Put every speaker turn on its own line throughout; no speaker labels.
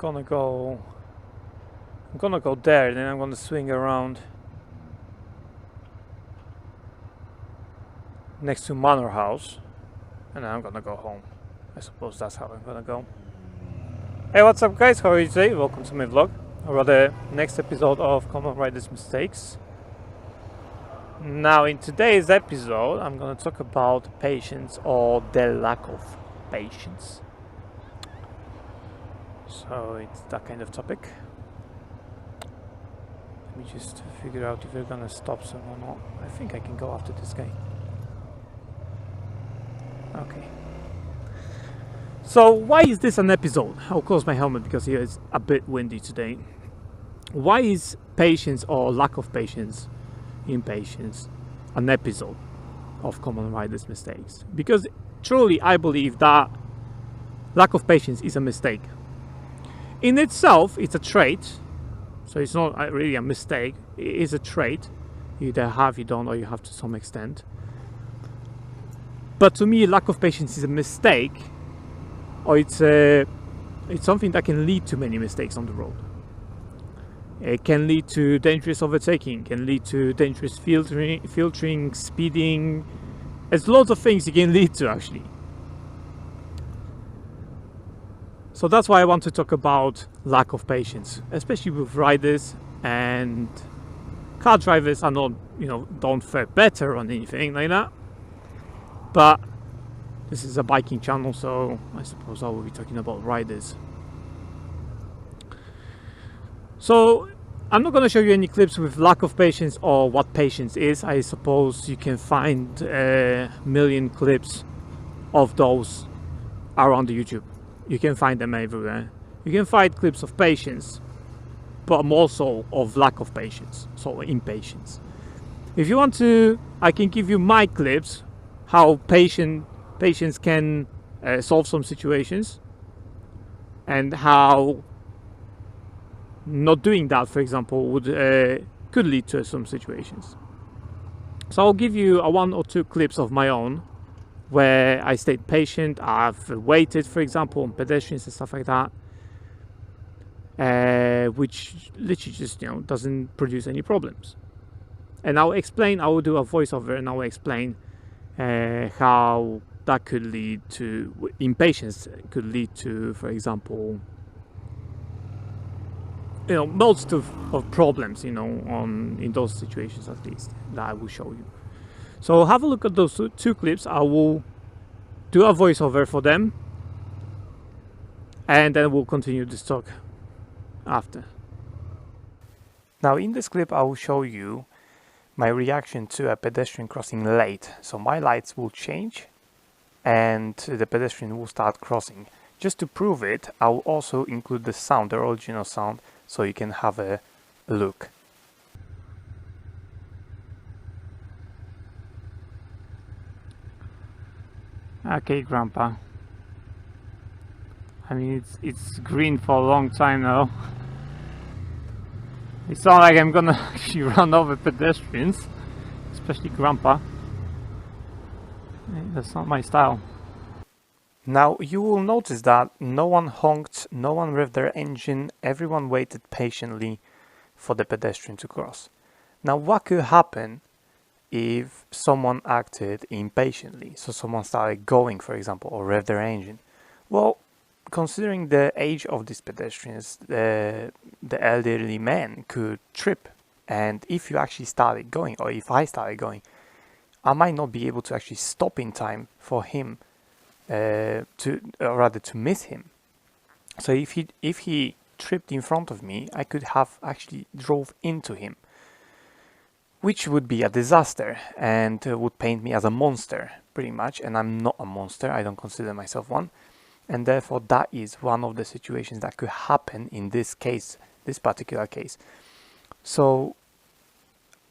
gonna go there, then I'm gonna swing around next to Manor House, and then I'm gonna go home. I suppose that's how I'm gonna go. Hey, what's up guys, how are you today? Welcome to my vlog, or rather next episode of Common Riders Mistakes. Now in today's episode I'm gonna talk about patience, or the lack of patience. So it's that kind of topic. Let me just figure out if we're gonna stop someone or not. I think I can go after this guy. Okay. So why is this an episode? I'll close my helmet because here it's a bit windy today. Why is patience, or lack of patience, impatience, an episode of Common Riders Mistakes? Because truly I believe that lack of patience is a mistake. In itself, it's a trait, so it's not really a mistake. It is a trait. You either have, you don't, or you have to some extent. But to me, lack of patience is a mistake, or it's something that can lead to many mistakes on the road. It can lead to dangerous overtaking, can lead to dangerous filtering, speeding. There's lots of things it can lead to actually. So that's why I want to talk about lack of patience, especially with riders and car drivers. Are not, don't fare better on anything like that. But this is a biking channel, so I suppose I will be talking about riders. So I'm not going to show you any clips with lack of patience or what patience is. I suppose you can find a million clips of those around the YouTube. You can find them everywhere. You can find clips of patience, but more so of lack of patience, so impatience. If you want to, I can give you my clips, how patience can solve some situations, and how not doing that, for example, could lead to some situations. So I'll give you one or two clips of my own where I stayed patient. I've waited, for example, on pedestrians and stuff like that, which literally just doesn't produce any problems. And I'll explain. I will do a voiceover and I will explain how that could lead to impatience. Could lead to, for example, most of problems. In those situations at least that I will show you. So have a look at those two clips. I will do a voiceover for them, and then we'll continue this talk after. Now in this clip I will show you my reaction to a pedestrian crossing late. So my lights will change and the pedestrian will start crossing. Just to prove it, I will also include the sound, the original sound, so you can have a look. Okay, Grandpa. I mean, it's green for a long time now. It's not like I'm gonna actually run over pedestrians, especially Grandpa. That's not my style. Now you will notice that no one honked, no one revved their engine, everyone waited patiently for the pedestrian to cross. Now what could happen if someone acted impatiently? So someone started going, for example, or revved their engine. Well, considering the age of these pedestrians, the elderly man could trip, and if you actually started going, or if I started going, I might not be able to actually stop in time for him, to miss him. So if he tripped in front of me, I could have actually drove into him, which would be a disaster and would paint me as a monster pretty much, and I'm not a monster. I don't consider myself one, and therefore that is one of the situations that could happen in this case, this particular case. So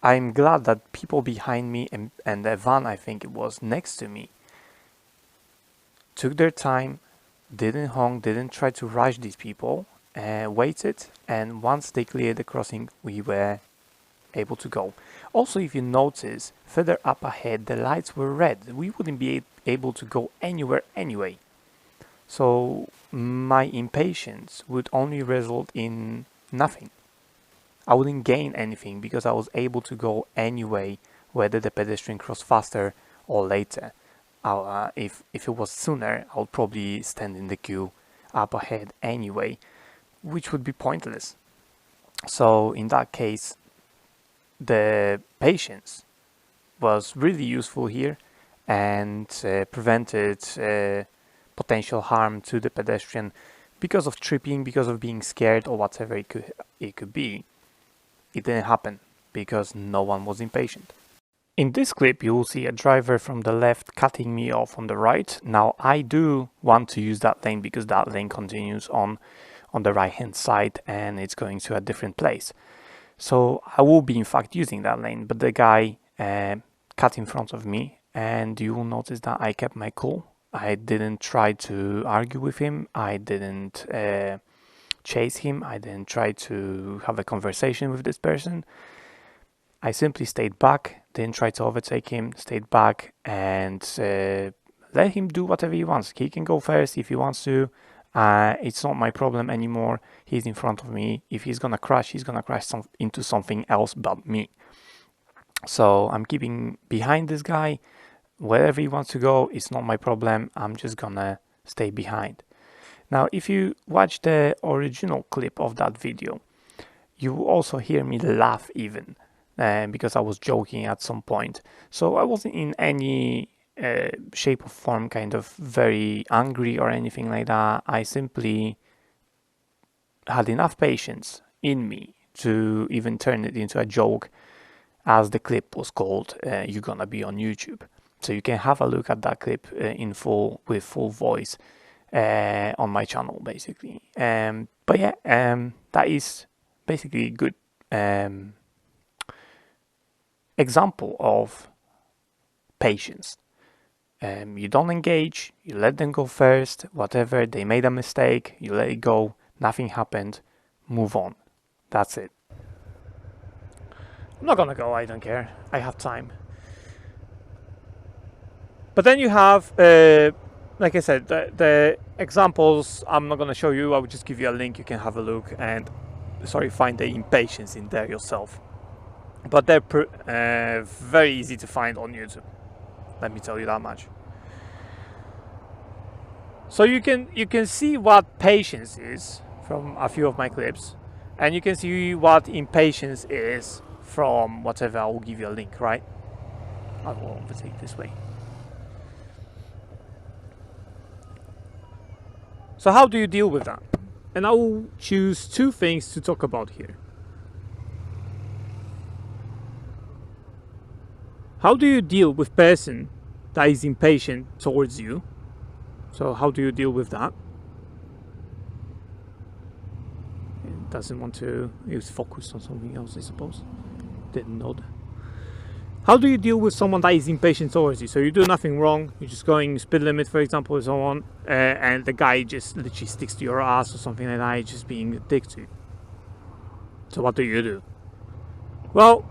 I'm glad that people behind me and the van, I think it was, next to me, took their time, didn't honk, didn't try to rush these people, waited, and once they cleared the crossing, we were able to go. Also, if you notice, further up ahead the lights were red. We wouldn't be able to go anywhere anyway. So my impatience would only result in nothing. I wouldn't gain anything because I was able to go anyway, whether the pedestrian crossed faster or later. If it was sooner, I would probably stand in the queue up ahead anyway, which would be pointless. So in that case, the patience was really useful here and prevented potential harm to the pedestrian because of tripping, because of being scared, or whatever it could be. It didn't happen because no one was impatient. In this clip, you will see a driver from the left cutting me off on the right. Now, I do want to use that lane because that lane continues on the right hand side and it's going to a different place. So I will be in fact using that lane, but the guy cut in front of me, and you will notice that I kept my cool. I didn't try to argue with him. I didn't chase him. I didn't try to have a conversation with this person. I simply stayed back, didn't try to overtake him, stayed back and let him do whatever he wants. He can go first if he wants to. It's not my problem anymore. He's in front of me. If he's gonna crash, he's gonna crash into something else but me. So I'm keeping behind this guy. Wherever he wants to go, it's not my problem. I'm just gonna stay behind. Now, if you watch the original clip of that video, you will also hear me laugh even, because I was joking at some point. So I wasn't in any shape or form kind of very angry or anything like that. I simply had enough patience in me to even turn it into a joke, as the clip was called You're Gonna Be on YouTube. So you can have a look at that clip in full, with full voice, on my channel basically. But yeah, that is basically a good example of patience. You don't engage, you let them go first, whatever, they made a mistake, you let it go, nothing happened, move on. That's it. I'm not gonna go, I don't care, I have time. But then you have, like I said, the examples I'm not gonna show you. I will just give you a link, you can have a look and, find the impatience in there yourself. But they're very easy to find on YouTube. Let me tell you that much. So you can see what patience is from a few of my clips, and you can see what impatience is from whatever. I will give you a link, right? I will overtake this way. So how do you deal with that? And I will choose two things to talk about here. How do you deal with person that is impatient towards you? So how do you deal with that? It doesn't want to, it's focused on something else, I suppose. Didn't know that. How do you deal with someone that is impatient towards you? So you do nothing wrong, you're just going speed limit, for example, or so on, and the guy just literally sticks to your ass or something like that, just being a dick to you. So what do you do? Well,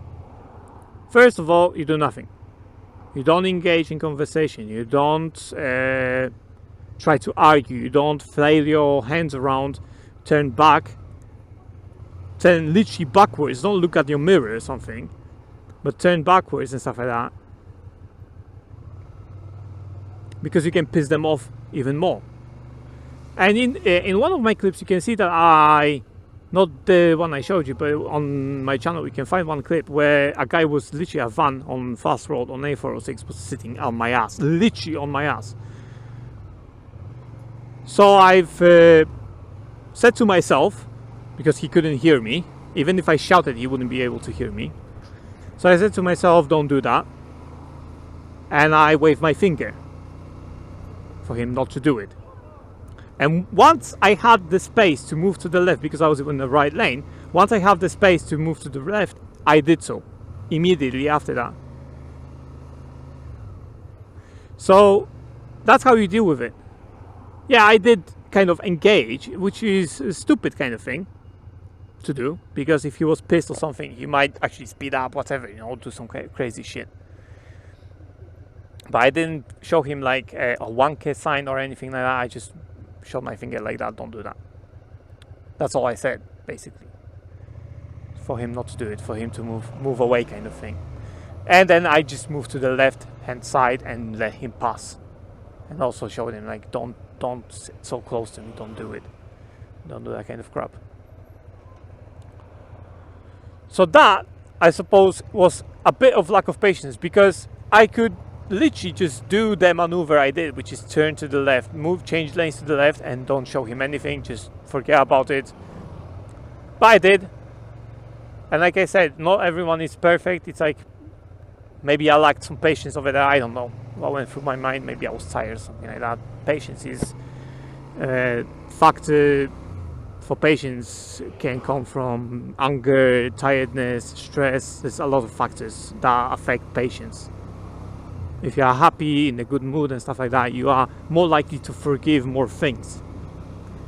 first of all, you do nothing. You don't engage in conversation. You don't try to argue. You don't flail your hands around, turn back, turn literally backwards. Don't look at your mirror or something, but turn backwards and stuff like that, because you can piss them off even more. And in one of my clips, you can see that not the one I showed you, but on my channel, you can find one clip where a guy was literally a van on fast road on A406 was sitting on my ass, literally on my ass. So I've said to myself, because he couldn't hear me, even if I shouted, he wouldn't be able to hear me. So I said to myself, don't do that. And I waved my finger for him not to do it. And once I had the space to move to the left, because I was in the right lane, once I had the space to move to the left, I did so immediately after that. So that's how you deal with it. Yeah, I did kind of engage, which is a stupid kind of thing to do, because if he was pissed or something, he might actually speed up, whatever, do some crazy shit. But I didn't show him like a 1K sign or anything like that. I just showed my finger like that, don't do that. That's all I said, basically. For him not to do it, for him to move away, kind of thing. And then I just moved to the left hand side and let him pass. And also showed him, like, don't sit so close to me, don't do it. Don't do that kind of crap. So that, I suppose, was a bit of lack of patience, because I could literally just do the maneuver I did, which is turn to the left, change lanes to the left, and don't show him anything, just forget about it. But I did. And like I said, not everyone is perfect. It's like, maybe I lacked some patience over there, I don't know what went through my mind. Maybe I was tired, something like that. Patience is factor for patience can come from anger, tiredness, stress. There's a lot of factors that affect patience. If you are happy, in a good mood and stuff like that, you are more likely to forgive more things.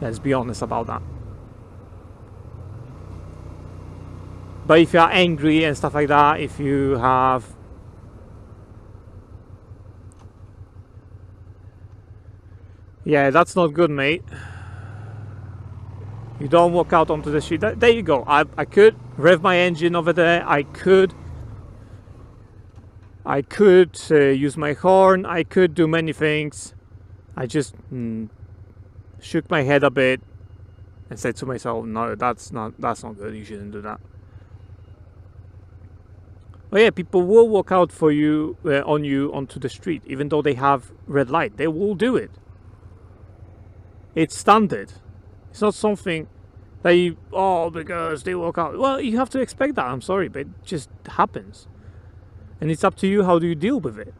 Let's be honest about that. But if you are angry and stuff like that, if you have yeah, that's not good, mate. You don't walk out onto the street. There you go. I could rev my engine over there. I could use my horn. I could do many things. I just shook my head a bit and said to myself, no, that's not good. You shouldn't do that. But yeah, people will walk out for you onto the street, even though they have red light. They will do it. It's standard. It's not something that you, because they walk out. Well, you have to expect that. I'm sorry, but it just happens. And it's up to you, how do you deal with it?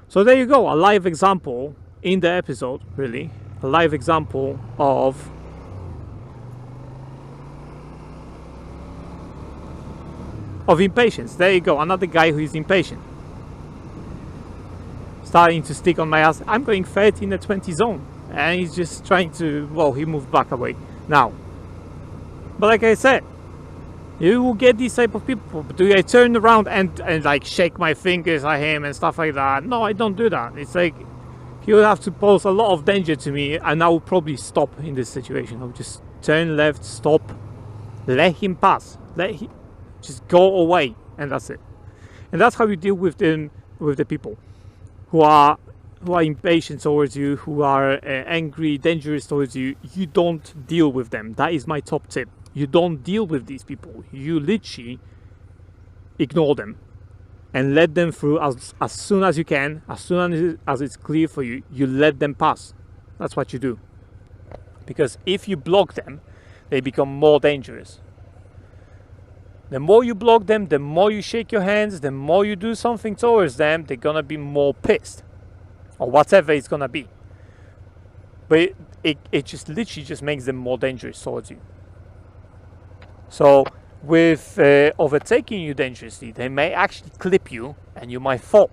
So there you go, a live example in the episode, really. A live example of impatience. There you go, another guy who is impatient. Starting to stick on my ass. I'm going 30 in the 20 zone. And he's just trying to, well, he moved back away now. But like I said, you will get these type of people. Do I turn around and like shake my fingers at him and stuff like that? No, I don't do that. It's like, he would have to pose a lot of danger to me, and I will probably stop in this situation. I'll just turn left, stop, let him pass, just go away, and that's it. And that's how you deal with the people who are impatient towards you, who are angry, dangerous towards you. You don't deal with them. That is my top tip. You don't deal with these people. You literally ignore them and let them through as soon as you can. As soon as it's clear for you, you let them pass. That's what you do. Because if you block them, they become more dangerous. The more you block them, the more you shake your hands, the more you do something towards them, they're gonna be more pissed. Or whatever it's gonna be. But it just literally just makes them more dangerous towards you. So with overtaking you dangerously, they may actually clip you and you might fall.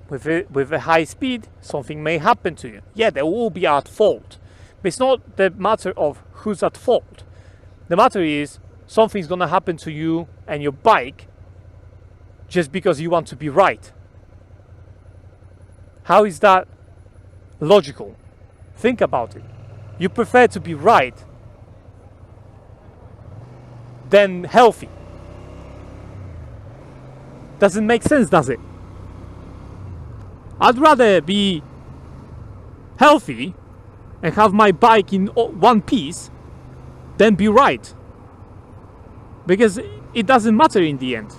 With a high speed, something may happen to you. Yeah, they will be at fault. But it's not the matter of who's at fault. The matter is, something's gonna happen to you and your bike just because you want to be right. How is that logical? Think about it. You prefer to be right than healthy. Doesn't make sense, does it? I'd rather be healthy and have my bike in one piece than be right. Because it doesn't matter in the end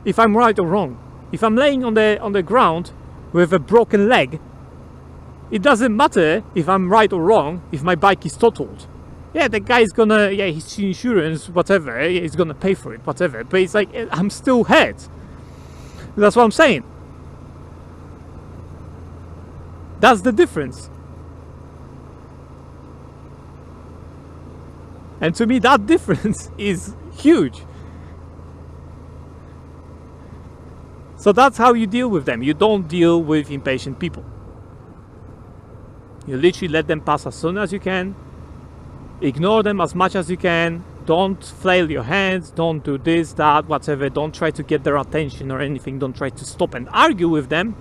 if I'm right or wrong. If I'm laying on the ground with a broken leg, it doesn't matter if I'm right or wrong if my bike is totaled. Yeah, the guy's gonna, his insurance, whatever, he's gonna pay for it, whatever. But it's like, I'm still hurt. That's what I'm saying. That's the difference. And to me, that difference is huge. So that's how you deal with them. You don't deal with impatient people. You literally let them pass as soon as you can. Ignore them as much as you can. Don't flail your hands. Don't do this, that, whatever. Don't try to get their attention or anything. Don't try to stop and argue with them.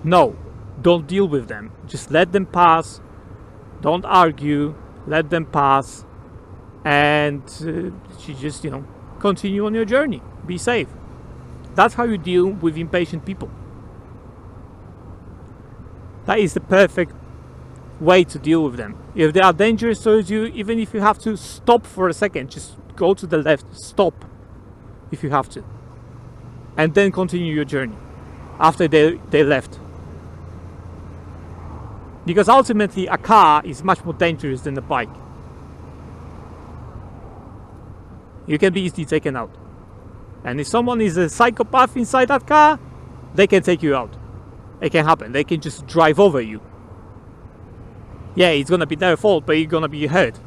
No. don't deal with them. Just let them pass. Don't argue. Let them pass. And you just, continue on your journey. Be safe. That's how you deal with impatient people. That is the perfect way to deal with them. If they are dangerous towards you, even if you have to stop for a second, just go to the left, stop if you have to, and then continue your journey after they left. Because ultimately a car is much more dangerous than a bike. You can be easily taken out, and if someone is a psychopath inside that car, they can take you out. It can happen. They can just drive over you. Yeah, it's gonna be their fault, but you're gonna be hurt.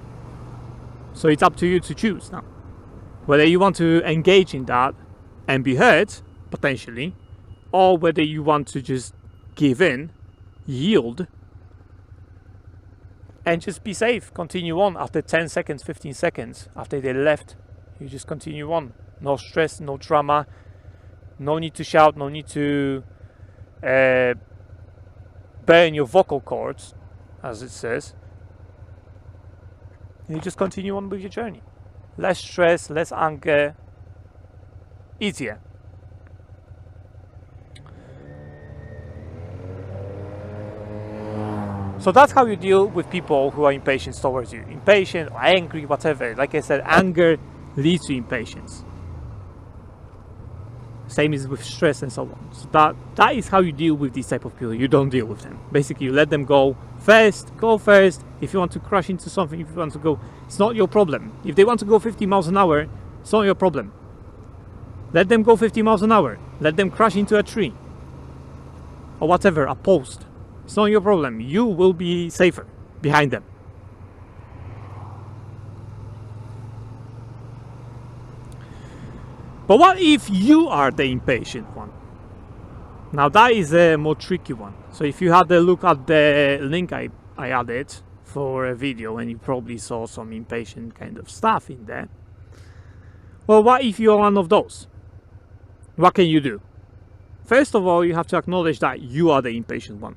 So it's up to you to choose now whether you want to engage in that and be hurt potentially, or whether you want to just give in, yield, and just be safe. Continue on after 10 seconds, 15 seconds after they left. You just continue on. No stress, no drama, no need to shout, no need to burn your vocal cords, as it says. You just continue on with your journey. Less stress, less anger, easier. So that's how you deal with people who are impatient towards you. Impatient or angry, whatever. Like I said, anger leads to impatience. Same is with stress and so on. So that is how you deal with these type of people. You don't deal with them. Basically, you let them go first. Go first. If you want to crash into something, if you want to go, it's not your problem. If they want to go 50 miles an hour, it's not your problem. Let them go 50 miles an hour. Let them crash into a tree or whatever, a post. It's not your problem. You will be safer behind them. But what if you are the impatient one? Now that is a more tricky one. So if you had a look at the link I added for a video, and you probably saw some impatient kind of stuff in there. Well, what if you're one of those? What can you do? First of all, you have to acknowledge that you are the impatient one,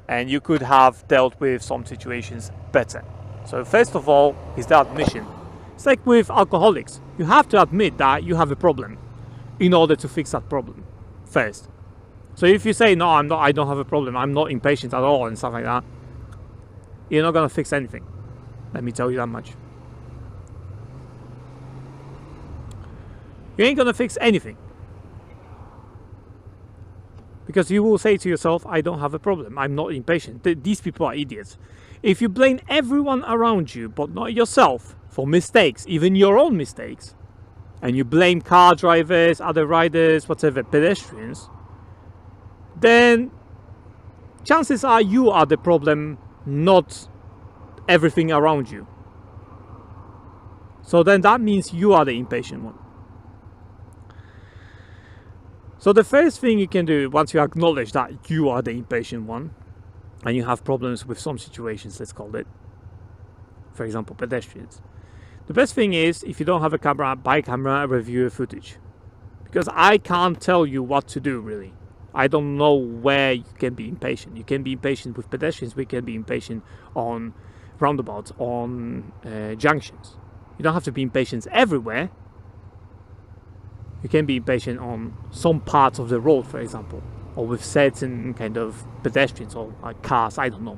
and you could have dealt with some situations better. So first of all is the admission. It's like with alcoholics. You have to admit that you have a problem in order to fix that problem first. So if you say, no, I don't have a problem, I'm not impatient at all and stuff like that, you're not going to fix anything. Let me tell you that much. You ain't going to fix anything. Because you will say to yourself, I don't have a problem, I'm not impatient. These people are idiots. If you blame everyone around you, but not yourself, for mistakes, even your own mistakes, and you blame car drivers, other riders, whatever, pedestrians, then chances are you are the problem, not everything around you. So then that means you are the impatient one. So the first thing you can do once you acknowledge that you are the impatient one and you have problems with some situations, let's call it, for example, pedestrians. The best thing is, if you don't have a camera, buy a camera, review your footage. Because I can't tell you what to do, really. I don't know where you can be impatient. You can be impatient with pedestrians, we can be impatient on roundabouts, on junctions. You don't have to be impatient everywhere. You can be impatient on some parts of the road, for example, or with certain kind of pedestrians or cars, I don't know.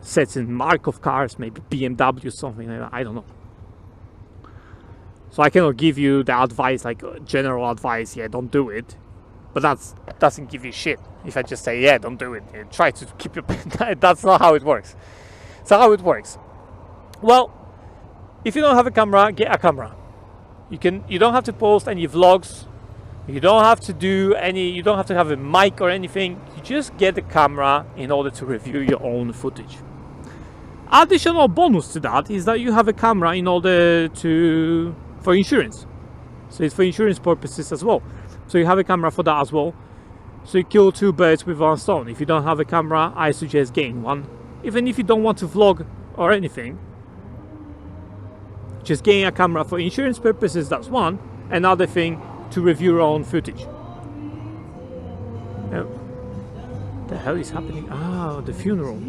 Certain mark of cars, maybe BMW, something like that, I don't know. So I cannot give you the advice, like general advice, yeah, don't do it. But that doesn't give you shit. If I just say, yeah, don't do it, try to keep your... That's not how it works. So how it works? Well, if you don't have a camera, get a camera. You don't have to post any vlogs. You don't have to do any... You don't have to have a mic or anything. You just get the camera in order to review your own footage. Additional bonus to that is that you have a camera in order to... for insurance. So it's for insurance purposes as well. So you have a camera for that as well. So you kill two birds with one stone. If you don't have a camera, I suggest getting one. Even if you don't want to vlog or anything, just getting a camera for insurance purposes, that's one. Another thing, to review your own footage. The hell is happening? Ah, the funeral.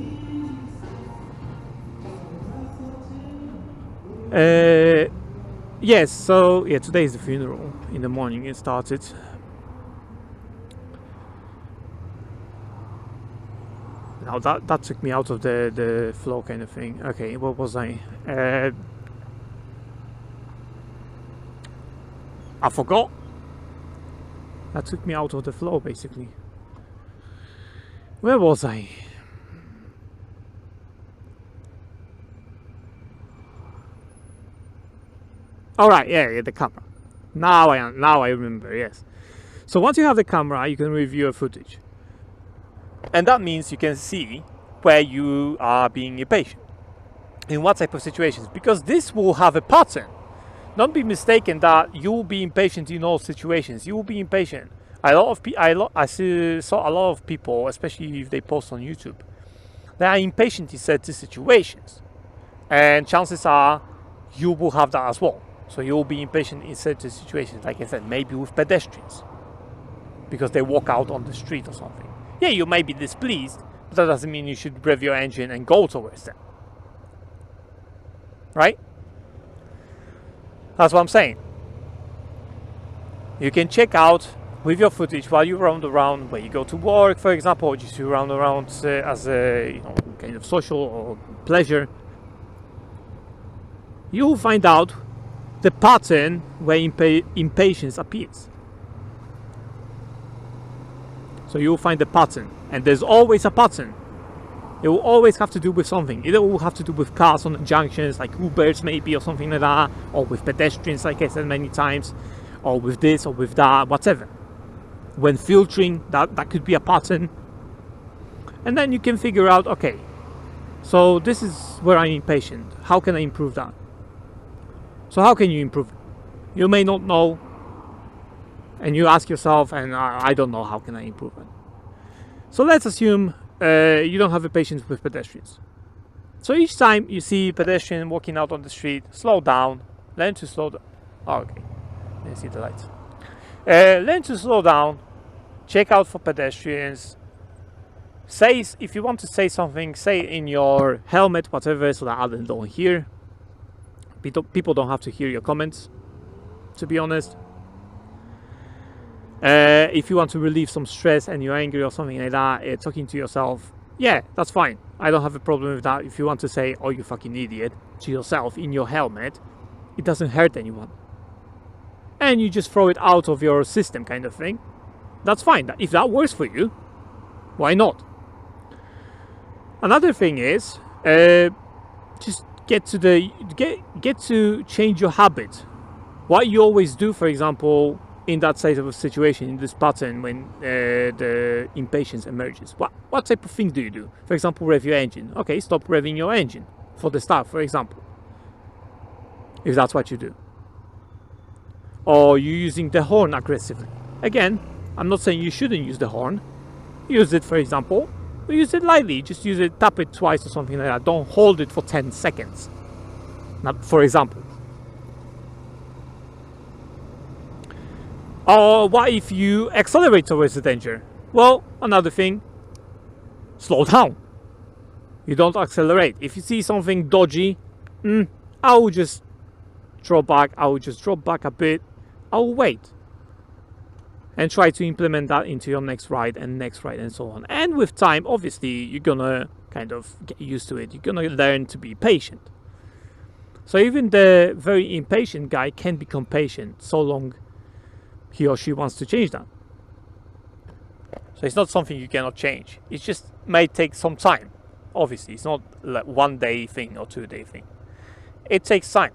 Yes, so yeah, today is the funeral. In the morning it started. Now that took me out of the flow kind of thing. Okay, what was I? I forgot. That took me out of the flow basically. Where was I? All right, yeah, the camera. Now I remember. Yes. So once you have the camera, you can review your footage, and that means you can see where you are being impatient, in what type of situations, because this will have a pattern. Don't be mistaken that you will be impatient in all situations. You will be impatient. I saw a lot of people, especially if they post on YouTube, they are impatient in certain situations, and chances are you will have that as well. So you will be impatient in certain situations, like I said, maybe with pedestrians, because they walk out on the street or something. Yeah, you may be displeased, but that doesn't mean you should rev your engine and go towards them. Right? That's what I'm saying. You can check out with your footage while you round around, where you go to work, for example, or just you round around as a kind of social or pleasure. You will find out the pattern where impatience appears. So you will find the pattern, and there's always a pattern. It will always have to do with something. Either it will have to do with cars on the junctions, like Ubers maybe, or something like that, or with pedestrians, like I said many times, or with this or with that, whatever. When filtering, that could be a pattern. And then you can figure out, okay, so this is where I'm impatient. How can I improve that? So how can you improve it? You may not know, and you ask yourself, and I don't know, how can I improve it? So let's assume you don't have a patience with pedestrians. So each time you see a pedestrian walking out on the street, slow down, learn to slow down. Oh, okay, you see the lights. Learn to slow down, check out for pedestrians. Say, if you want to say something, say it in your helmet, whatever, so that others don't hear. People don't have to hear your comments, to be honest. If you want to relieve some stress and you're angry or something like that, talking to yourself, yeah, that's fine. I don't have a problem with that. If you want to say, oh, you fucking idiot, to yourself in your helmet, it doesn't hurt anyone. And you just throw it out of your system kind of thing. That's fine. If that works for you, why not? Another thing is, just get to change your habit. What you always do, for example, in that type of situation, in this pattern, when the impatience emerges, what type of things do you do? For example, rev your engine. Okay, stop revving your engine for the start, for example, if that's what you do. Or you're using the horn aggressively. Again, I'm not saying you shouldn't use the horn. Use it, for example, but use it lightly. Just use it, tap it twice or something like that. Don't hold it for 10 seconds. Not, for example. Or what if you accelerate towards the danger? Well, another thing, slow down. You don't accelerate. If you see something dodgy, I will just drop back. I will just drop back a bit. I will wait. And try to implement that into your next ride and so on. And with time, obviously, you're gonna kind of get used to it. You're gonna learn to be patient. So even the very impatient guy can become patient so long he or she wants to change that. So it's not something you cannot change. It just may take some time. Obviously, it's not like 1 day thing or 2 day thing. It takes time.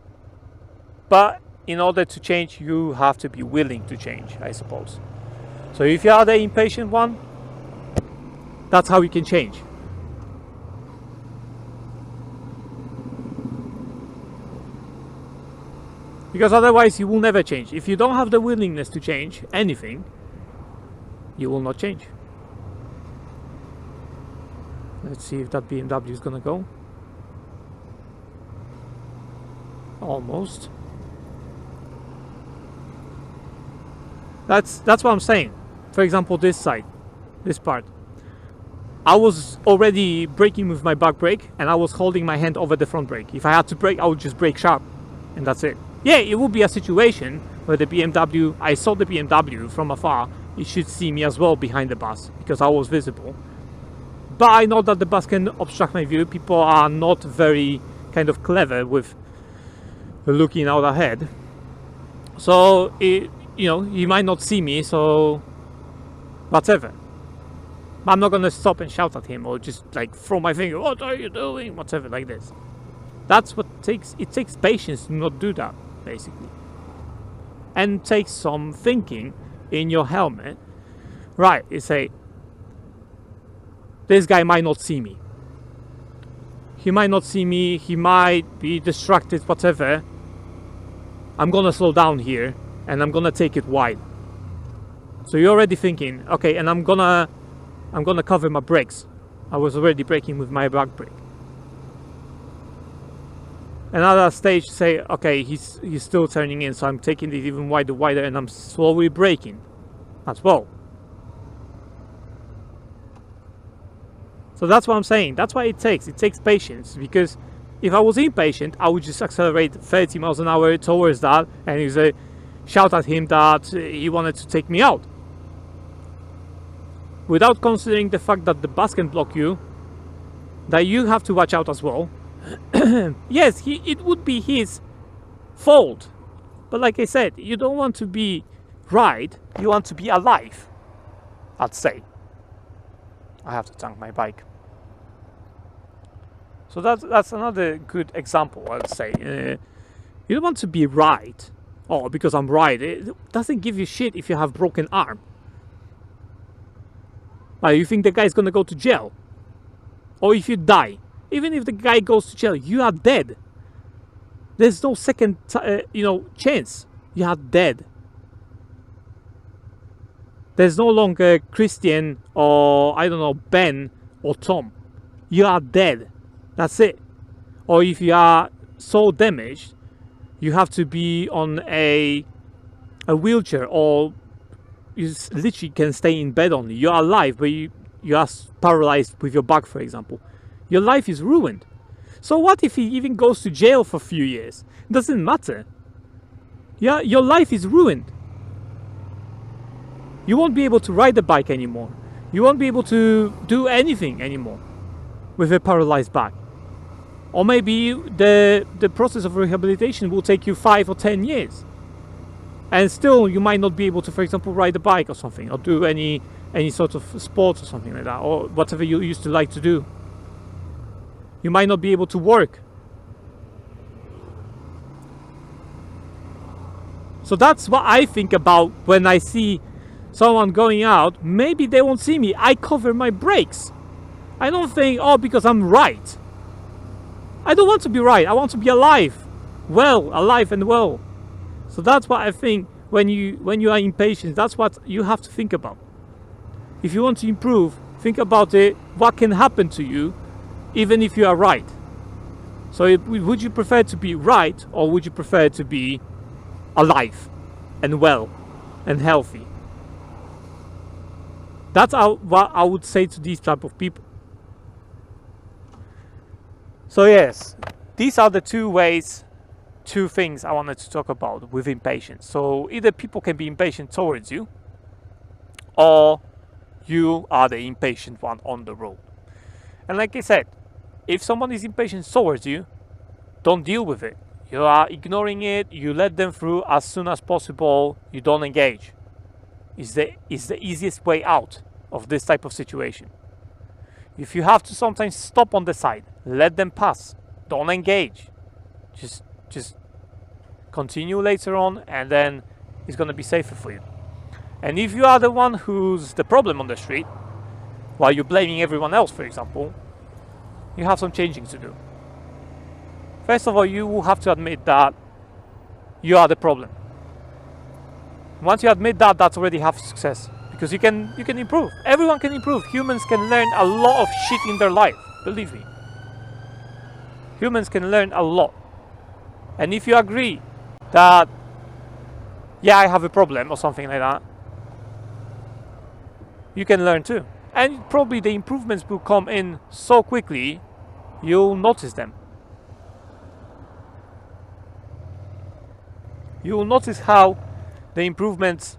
But in order to change, you have to be willing to change, I suppose. So if you are the impatient one, that's how you can change. Because otherwise you will never change. If you don't have the willingness to change anything, you will not change. Let's see if that BMW is gonna go. Almost. That's what I'm saying. For example, this side, this part. I was already braking with my back brake, and I was holding my hand over the front brake. If I had to brake, I would just brake sharp, and that's it. Yeah, it would be a situation where the BMW, I saw the BMW from afar, it should see me as well behind the bus, because I was visible. But I know that the bus can obstruct my view. People are not very kind of clever with looking out ahead. So, he might not see me, so whatever. I'm not gonna stop and shout at him or just like throw my finger, what are you doing? Whatever, like this. That's what it takes patience to not do that, basically. And takes some thinking in your helmet. Right, you say, this guy might not see me. He might not see me, he might be distracted, whatever. I'm gonna slow down here and I'm gonna take it wide. So you're already thinking, okay, and I'm gonna cover my brakes. I was already braking with my back brake. Another stage, say, okay, he's still turning in, so I'm taking it even wider, and I'm slowly braking as well. So that's what I'm saying. That's why it takes patience, because if I was impatient, I would just accelerate 30 miles an hour towards that, and you say, shout at him that he wanted to take me out. Without considering the fact that the bus can block you, that you have to watch out as well. Yes, it would be his fault. But like I said, you don't want to be right, you want to be alive, I'd say. I have to tank my bike. So that's another good example, I'd say. You don't want to be right. Oh, because I'm right. It doesn't give you shit if you have broken arm. You think the guy's gonna go to jail? Or if you die, even if the guy goes to jail, you are dead. There's no second, chance. You are dead. There's no longer Christian or, I don't know, Ben or Tom. You are dead. That's it. Or if you are so damaged, you have to be on a wheelchair, or you literally can stay in bed only. You are alive, but you are paralyzed with your back, for example. Your life is ruined. So what if he even goes to jail for a few years? It doesn't matter. Yeah, your life is ruined. You won't be able to ride the bike anymore. You won't be able to do anything anymore with a paralyzed back. Or maybe the process of rehabilitation will take you 5 or 10 years. And still you might not be able to, for example, ride a bike or something, or do any sort of sport or something like that, or whatever you used to like to do. You might not be able to work. So that's what I think about when I see someone going out. Maybe they won't see me. I cover my brakes. I don't think, oh, because I'm right. I don't want to be right. I want to be alive. Alive and well. So that's what I think when you are impatient. That's what you have to think about. If you want to improve, think about it. What can happen to you, even if you are right? So would you prefer to be right, or would you prefer to be alive and well and healthy? That's what I would say to these type of people. So yes, these are the two things I wanted to talk about with impatience. So either people can be impatient towards you, or you are the impatient one on the road. And like I said, if someone is impatient towards you, don't deal with it. You are ignoring it, you let them through as soon as possible, you don't engage. It's the easiest way out of this type of situation. If you have to sometimes stop on the side, let them pass. Don't engage. Just continue later on, and then it's going to be safer for you. And if you are the one who's the problem on the street, while you're blaming everyone else, for example, you have some changing to do. First of all, you will have to admit that you are the problem. Once you admit that, that's already half success. Because you can improve. Everyone can improve. Humans can learn a lot of shit in their life. Believe me. Humans can learn a lot. And if you agree that, yeah, I have a problem or something like that, you can learn too. And probably the improvements will come in so quickly, you'll notice them. You'll notice how the improvements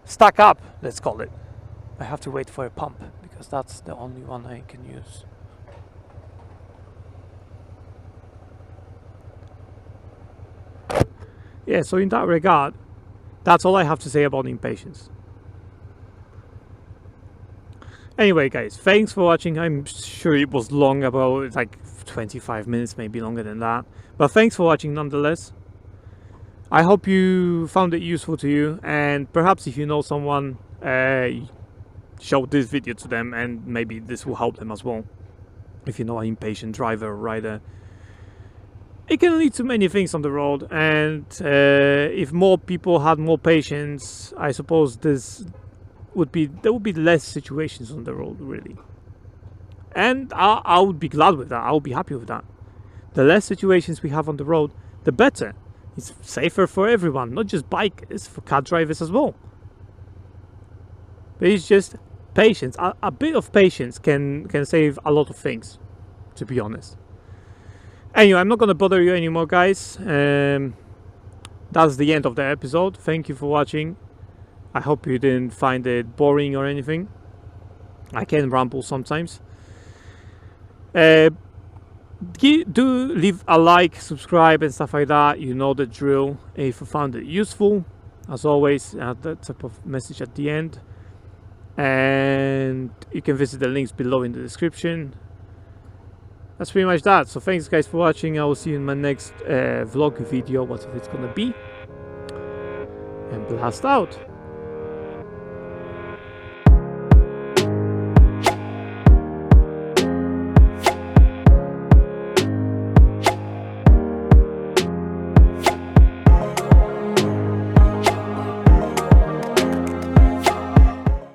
stack up, let's call it. I have to wait for a pump because that's the only one I can use. Yeah, so in that regard, that's all I have to say about impatience. Anyway, guys, thanks for watching. I'm sure it was long, about like 25 minutes, maybe longer than that. But thanks for watching nonetheless. I hope you found it useful to you, and perhaps if you know someone, show this video to them, and maybe this will help them as well. If you know an impatient driver or rider, it can lead to many things on the road, and if more people had more patience, I suppose there would be less situations on the road, really. And I would be glad with that. I would be happy with that. The less situations we have on the road, the better. It's safer for everyone, not just bikers, for car drivers as well. But it's just patience. A bit of patience can save a lot of things, to be honest. Anyway, I'm not going to bother you anymore, guys. That's the end of the episode. Thank you for watching. I hope you didn't find it boring or anything. I can ramble sometimes. Do leave a like, subscribe and stuff like that. You know the drill. If you found it useful, as always, that type of message at the end. And you can visit the links below in the description. That's pretty much that. So thanks guys for watching. I will see you in my next vlog video, whatever it's gonna be. And blast out.